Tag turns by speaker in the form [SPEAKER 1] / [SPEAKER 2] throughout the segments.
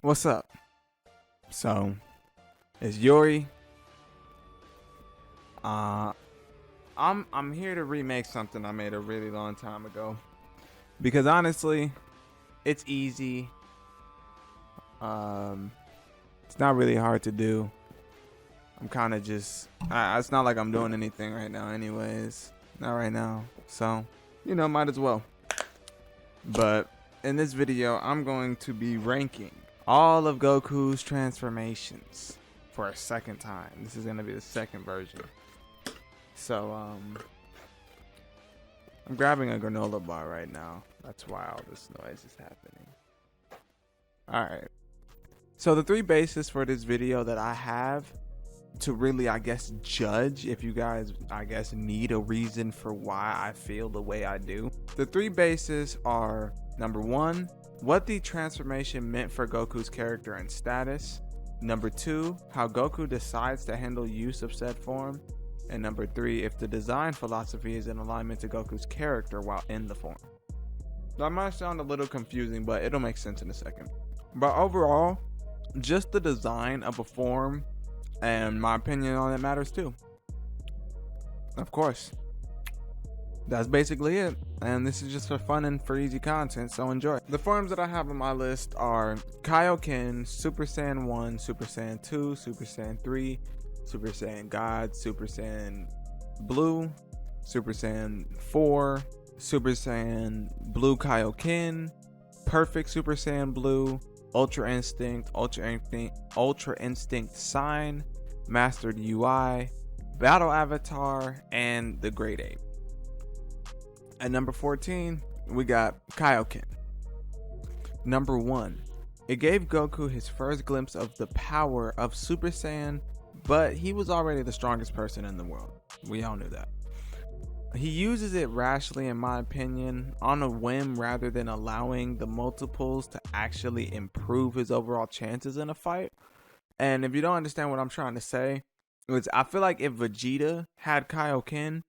[SPEAKER 1] What's up? So, it's Yori. I'm here to remake something I made a really long time ago. Because honestly, it's easy. Um, it's not really hard to do. I'm kind of just. It's not like I'm doing anything right now, anyways. Not right now. So, might as well. But in this video, I'm going to be ranking all of Goku's transformations for a second time. This is going to be the second version. So, I'm grabbing a granola bar right now. That's why all this noise is happening. Alright. So the three bases for this video that I have to really, judge if you guys, need a reason for why I feel the way I do. The three bases are, number one, what the transformation meant for Goku's character and status. Number two, how Goku decides to handle use of said form. And number three, if the design philosophy is in alignment to Goku's character while in the form. That might sound a little confusing, but it'll make sense in a second. But overall, just the design of a form and my opinion on it matters too. Of course. That's basically it. And this is just for fun and for easy content, so enjoy. The forms that I have on my list are Kaioken, Super Saiyan 1, Super Saiyan 2, Super Saiyan 3, Super Saiyan God, Super Saiyan Blue, Super Saiyan 4, Super Saiyan Blue Kaioken, Perfect Super Saiyan Blue, Ultra Instinct, Ultra Instinct Sign, Mastered UI, Battle Avatar, and the Great Ape. At number 14, we got Kaioken. Number 1, it gave Goku his first glimpse of the power of Super Saiyan, but he was already the strongest person in the world. We all knew that. He uses it rashly, in my opinion, on a whim rather than allowing the multiples to actually improve his overall chances in a fight. And if you don't understand what I'm trying to say, I feel like if Vegeta had Kaioken,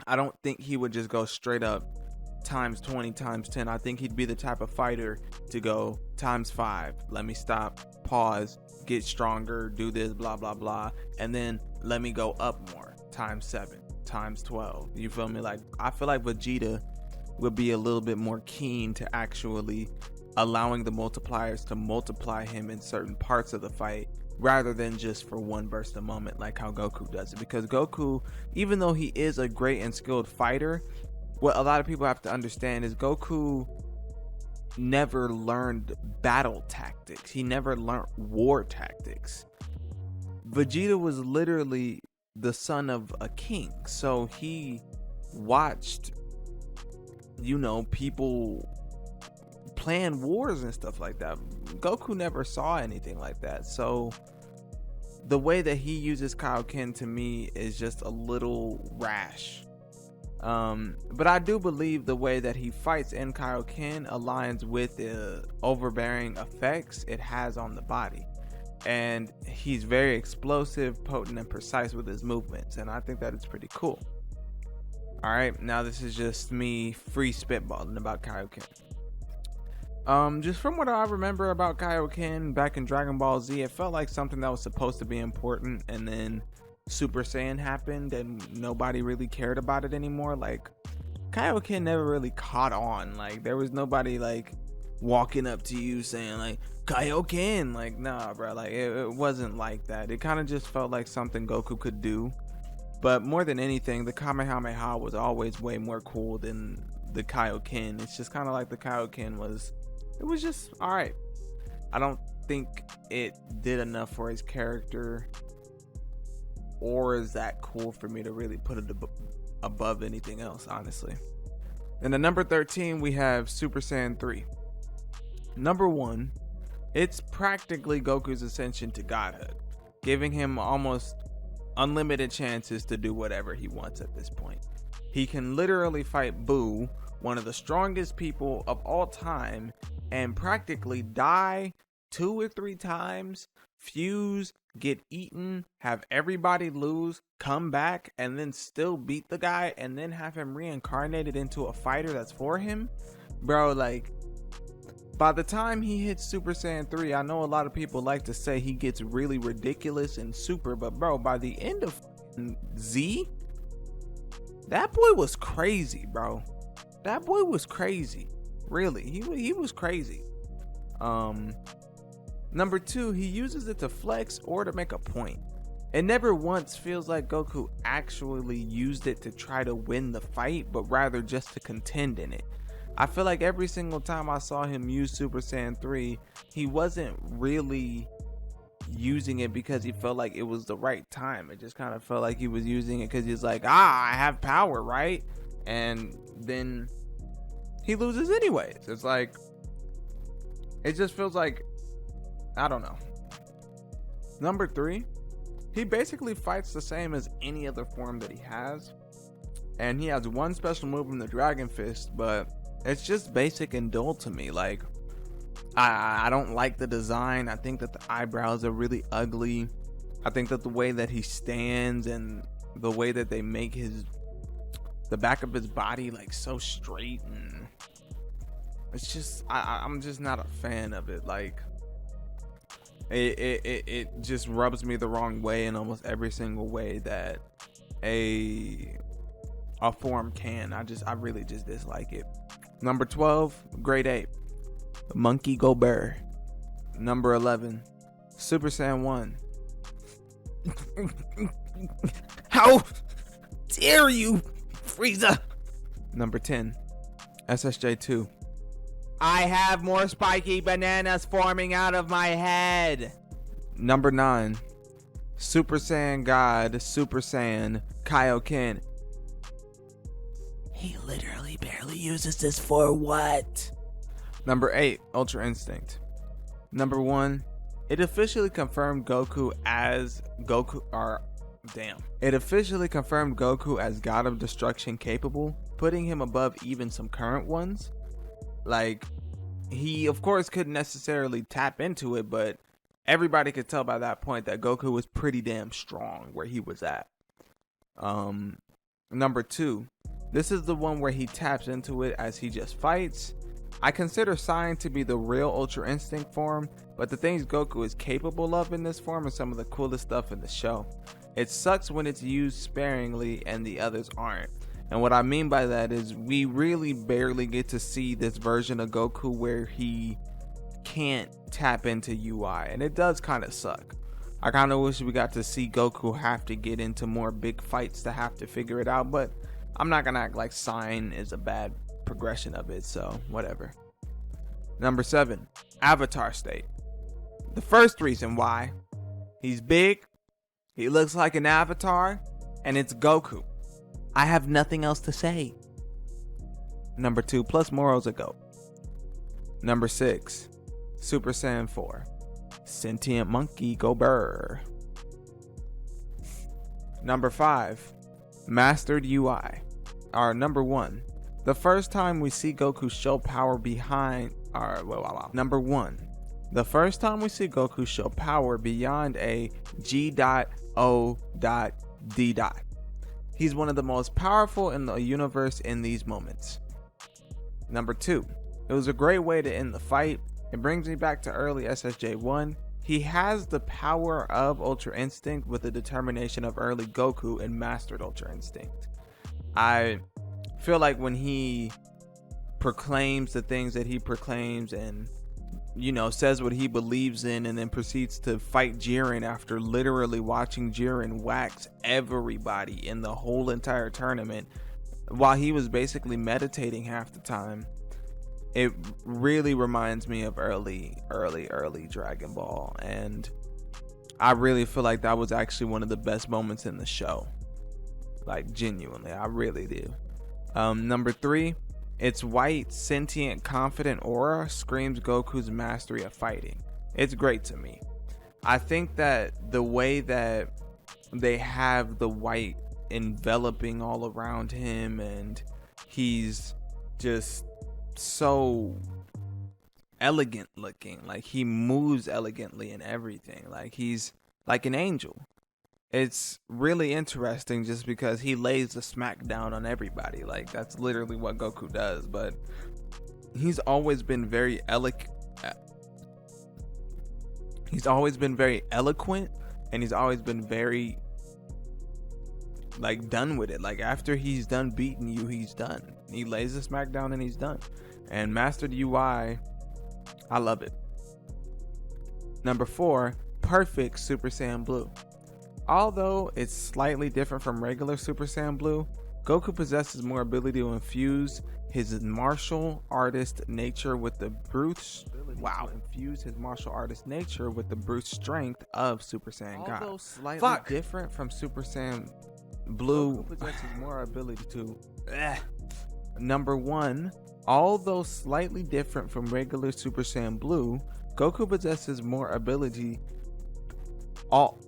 [SPEAKER 1] I don't think he would just go straight up times 20 times 10. I think he'd be the type of fighter to go times 5. Let me stop, pause, get stronger, do this, blah, blah, blah. And then let me go up more, times 7. Times 12. You feel me? Like, I feel like Vegeta would be a little bit more keen to actually allowing the multipliers to multiply him in certain parts of the fight rather than just for one burst a moment like how Goku does it. Because Goku, even though he is a great and skilled fighter, what a lot of people have to understand is Goku never learned battle tactics. He never learned war tactics. Vegeta was literally the son of a king, so he watched people plan wars and stuff like that. Goku never saw anything like that, so the way that he uses Kaioken to me is just a little rash. But I do believe the way that he fights in Kaioken aligns with the overbearing effects it has on the body. And he's very explosive, potent, and precise with his movements, and I think that it's pretty cool. Alright, now this is just me free spitballing about Kaioken. Just from what I remember about Kaioken back in Dragon Ball Z, it felt like something that was supposed to be important, and then Super Saiyan happened and nobody really cared about it anymore. Like, Kaioken never really caught on. Like, there was nobody like walking up to you saying like Kaioken. Like, nah, bro, like it wasn't like that. It kind of just felt like something Goku could do. But more than anything, the Kamehameha was always way more cool than the Kaioken. It's just kind of like the Kaioken was just all right. I don't think it did enough for his character, or is that cool for me to really put it above anything else, honestly. And at number 13, we have Super Saiyan 3. Number 1, it's practically Goku's ascension to godhood, giving him almost unlimited chances to do whatever he wants at this point. He can literally fight Boo, one of the strongest people of all time, and practically die 2 or 3 times, fuse, get eaten, have everybody lose, come back, and then still beat the guy, and then have him reincarnated into a fighter that's for him. Bro, like, By the time he hits Super Saiyan 3, I know a lot of people like to say he gets really ridiculous and super, but bro, by the end of Z, that boy was crazy, bro. That boy was crazy. Really, he was crazy. Number 2, he uses it to flex or to make a point. It never once feels like Goku actually used it to try to win the fight, but rather just to contend in it. I feel like every single time I saw him use Super Saiyan 3, he wasn't really using it because he felt like it was the right time. It just kind of felt like he was using it because he's like, I have power, right? And then he loses anyways. It's like, it just feels like, I don't know. Number 3, he basically fights the same as any other form that he has. And he has one special move in the Dragon Fist, but it's just basic and dull to me. Like, I don't like the design. I think that the eyebrows are really ugly. I think that the way that he stands and the way that they make the back of his body like so straight, and it's just, I'm just not a fan of it. Like, it just rubs me the wrong way in almost every single way that a form can. I really just dislike it. Number 12, Great Ape, Monkey Go Burr. Number 11, Super Saiyan 1. How dare you, Frieza? Number 10, SSJ 2. I have more spiky bananas forming out of my head. Number 9, Super Saiyan God, Super Saiyan Kaioken. He literally barely uses this for what? Number 8, Ultra Instinct. Number 1, it officially confirmed Goku as It officially confirmed Goku as God of Destruction capable, putting him above even some current ones. Like, he of course couldn't necessarily tap into it, but everybody could tell by that point that Goku was pretty damn strong where he was at. Number 2, this is the one where he taps into it as he just fights. I consider Saiyan to be the real Ultra Instinct form, but the things Goku is capable of in this form are some of the coolest stuff in the show. It sucks when it's used sparingly and the others aren't. And what I mean by that is we really barely get to see this version of Goku where he can't tap into UI, and it does kind of suck. I kind of wish we got to see Goku have to get into more big fights to have to figure it out, but I'm not gonna act like Saiyan is a bad progression of it, so whatever. Number 7, Avatar State. The first reason why: he's big, he looks like an avatar, and it's Goku. I have nothing else to say. Number 2, plus Moro's a goat. Number 6, Super Saiyan 4, Sentient Monkey Go Burr. Number 5, Mastered UI. Number 1, the first time we see Goku show power Number 1, the first time we see Goku show power beyond a G.O.D. He's one of the most powerful in the universe in these moments. Number 2, it was a great way to end the fight. It brings me back to early SSJ1. He has the power of Ultra Instinct with the determination of early Goku and mastered Ultra Instinct. I feel like when he proclaims the things that he proclaims and, says what he believes in, and then proceeds to fight Jiren after literally watching Jiren wax everybody in the whole entire tournament while he was basically meditating half the time, it really reminds me of early Dragon Ball, and I really feel like that was actually one of the best moments in the show. Like, genuinely, I really do. Number 3, its white, sentient, confident aura screams Goku's mastery of fighting. It's great to me. I think that the way that they have the white enveloping all around him, and he's just so elegant looking, like he moves elegantly and everything, like he's like an angel. It's really interesting just because he lays the smack down on everybody. Like, that's literally what Goku does. But he's always been very he's always been very eloquent, and he's always been very like done with it. Like after he's done beating you, he's done. He lays the smackdown and he's done. And mastered UI, I love it. Number 4, perfect Super Saiyan Blue. Although it's slightly different from regular Super Saiyan Blue, Goku possesses more ability to infuse his martial artist nature with the brute strength of Super Saiyan God. Although slightly different from Super Saiyan Blue, Goku possesses more ability to Number 1, although slightly different from regular Super Saiyan Blue, Goku possesses more ability. Although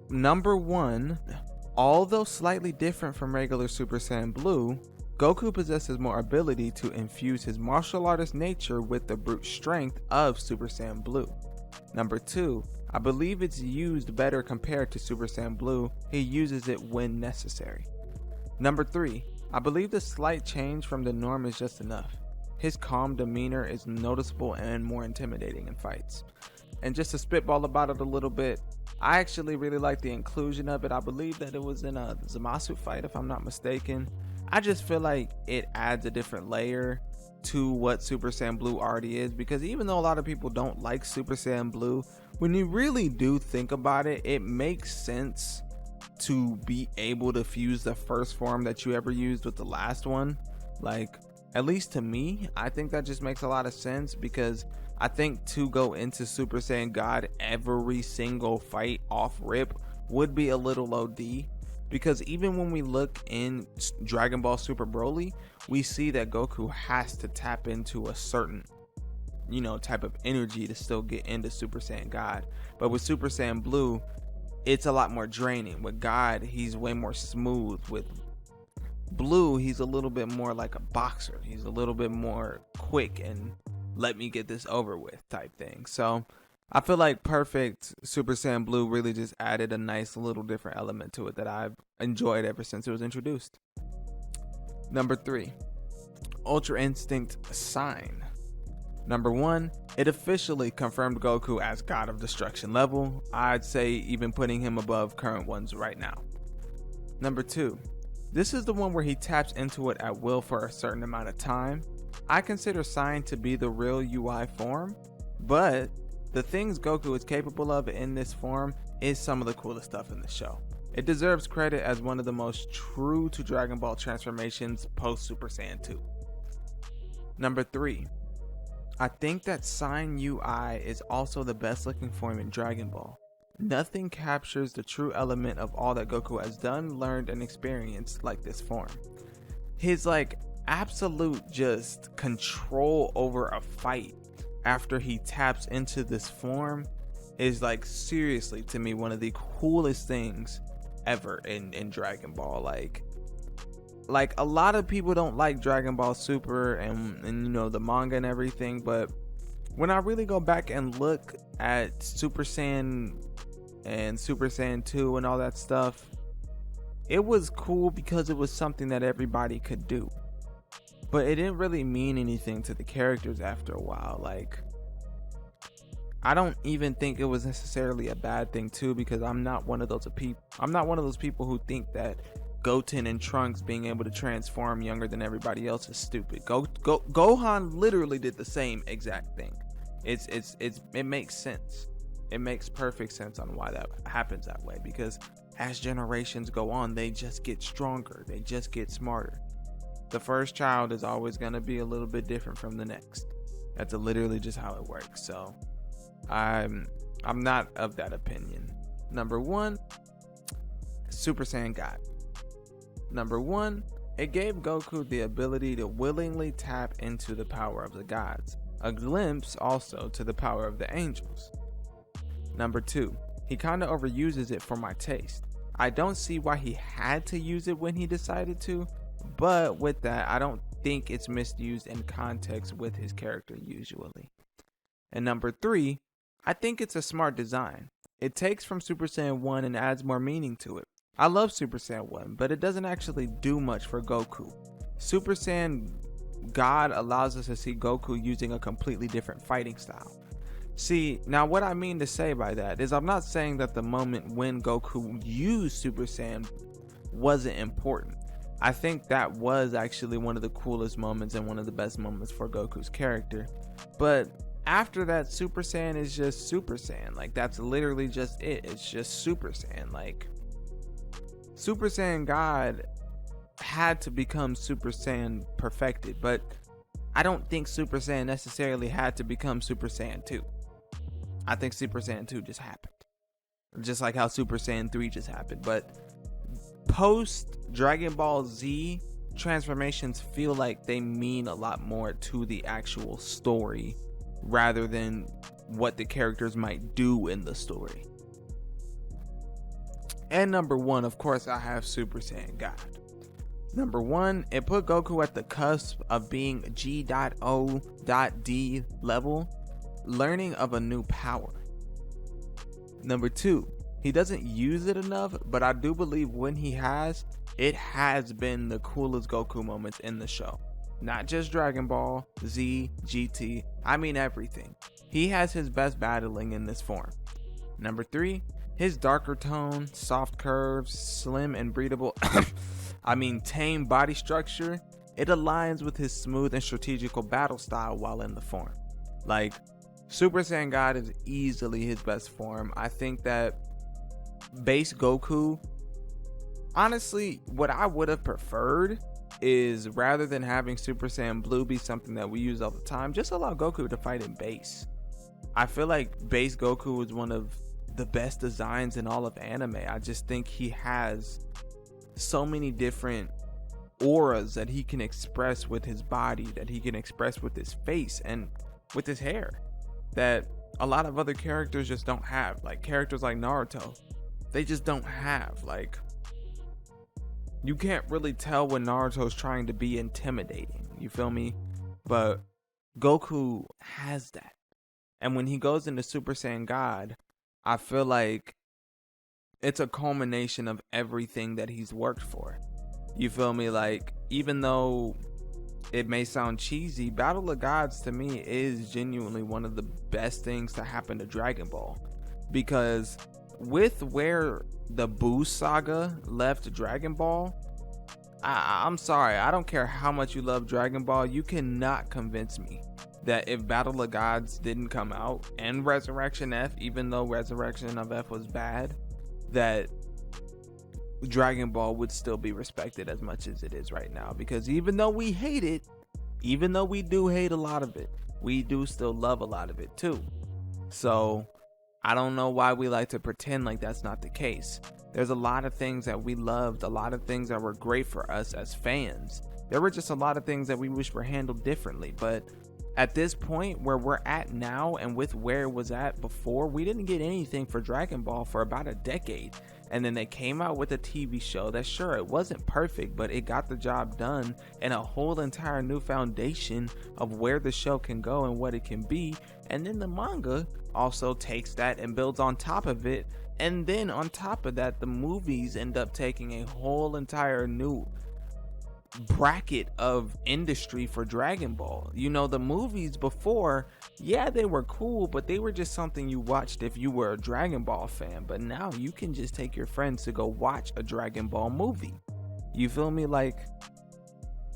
[SPEAKER 1] slightly different from regular Super Saiyan Blue, Goku possesses more ability to infuse his martial artist nature with the brute strength of Super Saiyan Blue. Number 2, I believe it's used better compared to Super Saiyan Blue. He uses it when necessary. Number 3, I believe the slight change from the norm is just enough. His calm demeanor is noticeable and more intimidating in fights. And just to spitball about it a little bit, I actually really like the inclusion of it. I believe that it was in a Zamasu fight, if I'm not mistaken. I just feel like it adds a different layer to what Super Saiyan Blue already is, because even though a lot of people don't like Super Saiyan Blue, when you really do think about it, it makes sense to be able to fuse the first form that you ever used with the last one. Like, at least to me, I think that just makes a lot of sense, because I think to go into Super Saiyan God every single fight off rip would be a little OD, because even when we look in Dragon Ball Super Broly, we see that Goku has to tap into a certain, type of energy to still get into Super Saiyan God. But with Super Saiyan Blue, it's a lot more draining. With God, he's way more smooth. With Blue, he's a little bit more like a boxer. He's a little bit more quick and let me get this over with type thing. So I feel like perfect Super Saiyan Blue really just added a nice little different element to it that I've enjoyed ever since it was introduced. Number 3, Ultra Instinct Sign. Number 1, it officially confirmed Goku as God of Destruction level. I'd say even putting him above current ones right now. Number 2, this is the one where he taps into it at will for a certain amount of time. I consider Sign to be the real UI form, but the things Goku is capable of in this form is some of the coolest stuff in the show. It deserves credit as one of the most true to Dragon Ball transformations post Super Saiyan 2. Number 3, I think that Sign UI is also the best looking form in Dragon Ball. Nothing captures the true element of all that Goku has done, learned, and experienced like this form. His absolute just control over a fight after he taps into this form is seriously to me one of the coolest things ever in Dragon Ball. Like a lot of people don't like Dragon Ball Super and the manga and everything, but when I really go back and look at Super Saiyan and Super Saiyan 2 and all that stuff, it was cool because it was something that everybody could do, but it didn't really mean anything to the characters after a while. I don't even think it was necessarily a bad thing too, because I'm not one of those people who think that Goten and Trunks being able to transform younger than everybody else is stupid. Gohan literally did the same exact thing. It makes sense. It makes perfect sense on why that happens that way, because as generations go on, they just get stronger. They just get smarter. The first child is always going to be a little bit different from the next. That's literally just how it works. So I'm not of that opinion. Number 1, Super Saiyan God. Number 1, it gave Goku the ability to willingly tap into the power of the gods, a glimpse also to the power of the angels. Number 2, he kinda overuses it for my taste. I don't see why he had to use it when he decided to, but with that, I don't think it's misused in context with his character usually. And number 3, I think it's a smart design. It takes from Super Saiyan 1 and adds more meaning to it. I love Super Saiyan 1, but it doesn't actually do much for Goku. Super Saiyan God allows us to see Goku using a completely different fighting style. See, now what I mean to say by that is I'm not saying that the moment when Goku used Super Saiyan wasn't important. I think that was actually one of the coolest moments and one of the best moments for Goku's character. But after that, Super Saiyan is just Super Saiyan. Like, that's literally just it. It's just Super Saiyan. Like, Super Saiyan God had to become Super Saiyan perfected, but I don't think Super Saiyan necessarily had to become Super Saiyan 2. I think Super Saiyan 2 just happened. Just like how Super Saiyan 3 just happened. But post Dragon Ball Z, transformations feel like they mean a lot more to the actual story rather than what the characters might do in the story. And number one, of course, I have Super Saiyan God. Number one, it put Goku at the cusp of being G.O.D level, learning of a new power. Number two, he doesn't use it enough, but I do believe when he has, it has been the coolest Goku moments in the show. Not just Dragon Ball, Z, GT, I mean everything. He has his best battling in this form. Number three, his darker tone, soft curves, slim and breathable, tame body structure, it aligns with his smooth and strategical battle style while in the form. Like, Super Saiyan God is easily his best form. I think that base Goku, honestly, what I would have preferred is rather than having Super Saiyan Blue be something that we use all the time, just allow Goku to fight in base. I feel like base Goku is one of the best designs in all of anime. I just think he has so many different auras that he can express with his body, that he can express with his face and with his hair, that a lot of other characters just don't have. Like characters like Naruto, they just don't have. Like, you can't really tell when Naruto's trying to be intimidating, you feel me? But Goku has that. And when he goes into Super Saiyan God, I feel like it's a culmination of everything that he's worked for. You feel me? Like, even though it may sound cheesy, Battle of Gods to me is genuinely one of the best things to happen to Dragon Ball. Because with where the Buu saga left Dragon Ball, I'm sorry, I don't care how much you love Dragon Ball, you cannot convince me that if Battle of Gods didn't come out and Resurrection F, even though Resurrection of F was bad, that Dragon Ball would still be respected as much as it is right now. Because even though we hate it, even though we do hate a lot of it, we do still love a lot of it too. So I don't know why we like to pretend like that's not the case. There's a lot of things that we loved, a lot of things that were great for us as fans. There were just a lot of things that we wish were handled differently. But at this point where we're at now and with where it was at before, we didn't get anything for Dragon Ball for about a decade. And then they came out with a TV show that, sure, it wasn't perfect, but it got the job done, and a whole entire new foundation of where the show can go and what it can be. And then the manga also takes that and builds on top of it. And then on top of that, the movies end up taking a whole entire new bracket of industry for Dragon Ball. You know, the movies before, yeah, they were cool, but they were just something you watched if you were a Dragon Ball fan. But now you can just take your friends to go watch a Dragon Ball movie. You feel me? Like,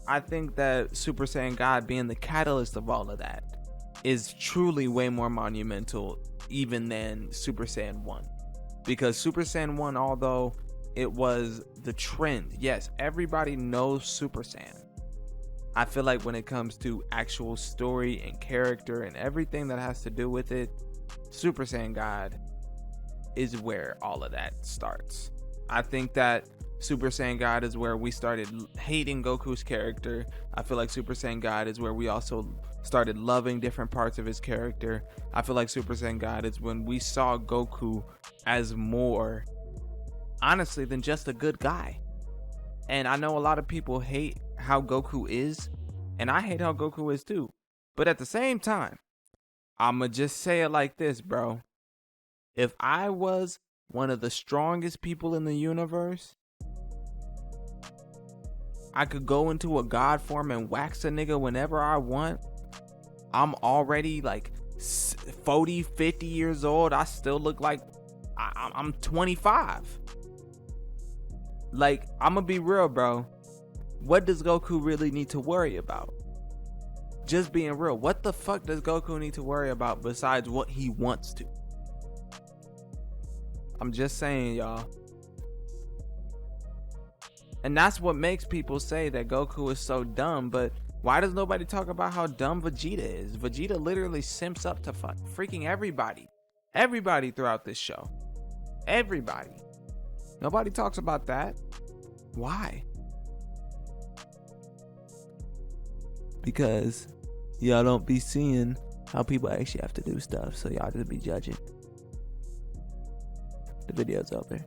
[SPEAKER 1] I think that Super Saiyan God being the catalyst of all of that is truly way more monumental even than Super Saiyan 1. Because Super Saiyan 1, although it was the trend, yes, everybody knows Super Saiyan. I feel like when it comes to actual story and character and everything that has to do with it, Super Saiyan God is where all of that starts. I think that Super Saiyan God is where we started hating Goku's character. I feel like Super Saiyan God is where we also started loving different parts of his character. I feel like Super Saiyan God is when we saw Goku as more, honestly, than just a good guy. And I know a lot of people hate how Goku is, and I hate how Goku is too. But at the same time, I'ma just say it like this, bro. If I was one of the strongest people in the universe, I could go into a god form and wax a nigga whenever I want. I'm already like 40, 50 years old. I still look like I'm 25. Like, I'm gonna be real, bro. What does Goku really need to worry about? Just being real. What the fuck does Goku need to worry about besides what he wants to? I'm just saying, y'all. And that's what makes people say that Goku is so dumb. But why does nobody talk about how dumb Vegeta is? Vegeta literally simps up to freaking everybody. Everybody throughout this show. Everybody. Nobody talks about that. Why? Because y'all don't be seeing how people actually have to do stuff. So y'all just be judging. The video's over.